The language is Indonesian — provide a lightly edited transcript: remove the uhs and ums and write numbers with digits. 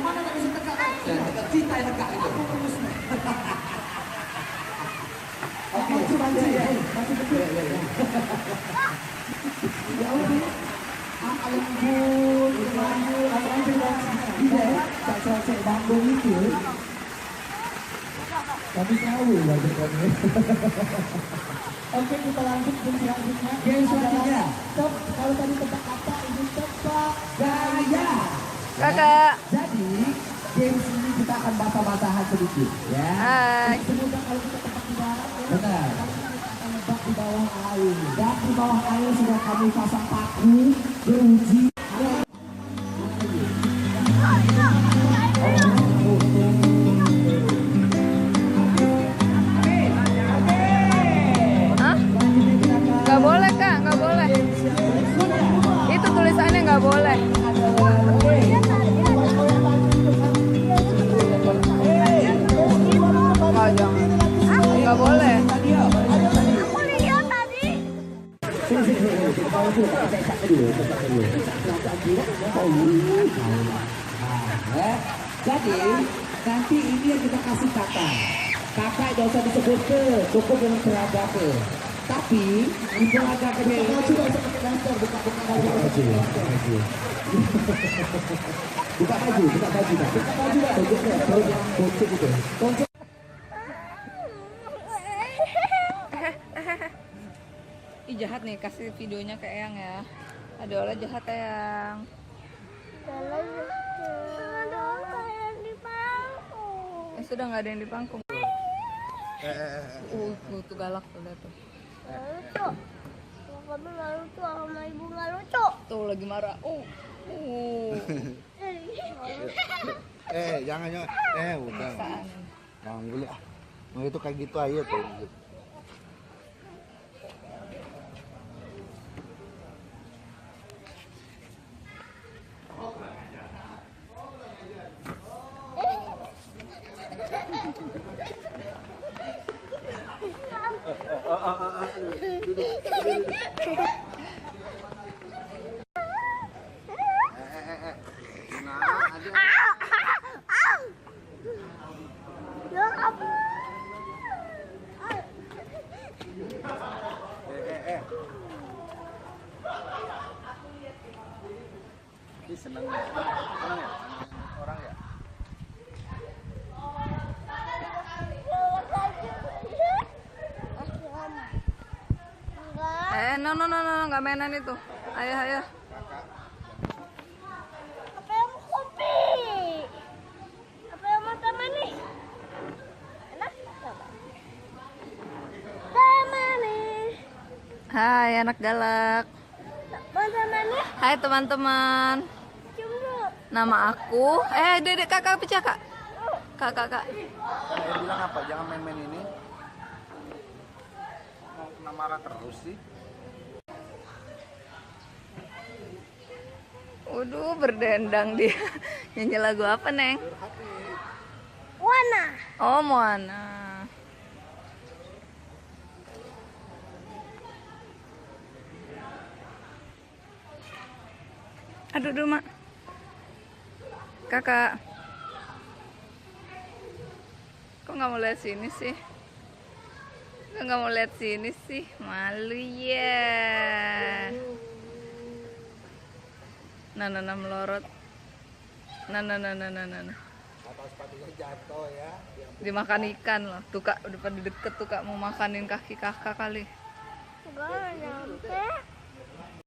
mana nggak bisa tegak? Ya, tegak cinta yang tegak itu. Oke, masih kecil. Ya udah. Alembur, alembur, cek Bandung itu. Kami tahu wajah kami. Oke, kita lanjut game selanjutnya. Game selanjutnya. Stop. Kalau tadi tebak kata, ini tebak gaya. Kakak. Jadi game ini kita akan basah-basahan sedikit, ya. Semoga kalau kita tebak di darat, benar. Tebak di bawah air. Dan di bawah air sudah kami pasang paku beruji. Nggak boleh kak, nggak boleh. Itu tulisannya nggak boleh. Oh, jangan. Nggak boleh. Aku lihat tadi. Jadi nanti ini yang kita kasih kakak. Kakak tidak usah disebut ke, cukup dengan seragam ke. Tapi di seragam ke kita sudah bisa pakai daster, buka baju. Buka baju, buka baju, buka baju lah. Perut yang bocor gitu. Ih jahat nih, kasih videonya ke Eyang ya. Ada olah jahat Eyang. Sudah nggak ada yang di pangku. Tuh galak tuh lihat tuh. Lucu. Kamu nggak lucu sama ibu nggak lucu. Tuh lagi marah. Jangan udah. Jangan dulu ah. Mau itu kayak gitu aja tuh. Senang ya? Orang ya? No, nggak mainan itu. Ayah. Apa yang mau kopi? Apa yang mau teman nih? Enak? Teman nih. Hai anak galak. Mau teman nih? Hai teman-teman. Nama aku. Dedek kakak pecah kak. Kakak. Saya bilang apa? Jangan main-main ini. Mau kena marah terus sih. Waduh, berdendang dia. Nyanyi lagu apa, Neng? Wana. Oh, Moana. Aduh, Mak. Kakak. Kok nggak mau lihat sini sih? Kok nggak mau lihat sini sih? Malu ya. Nah, melorot. Nah. Atas sepatunya jatuh ya. Dimakan ikan loh. Tuh kak, udah pada deket tuh kak mau makanin kaki kakak kali. Enggak nyampe.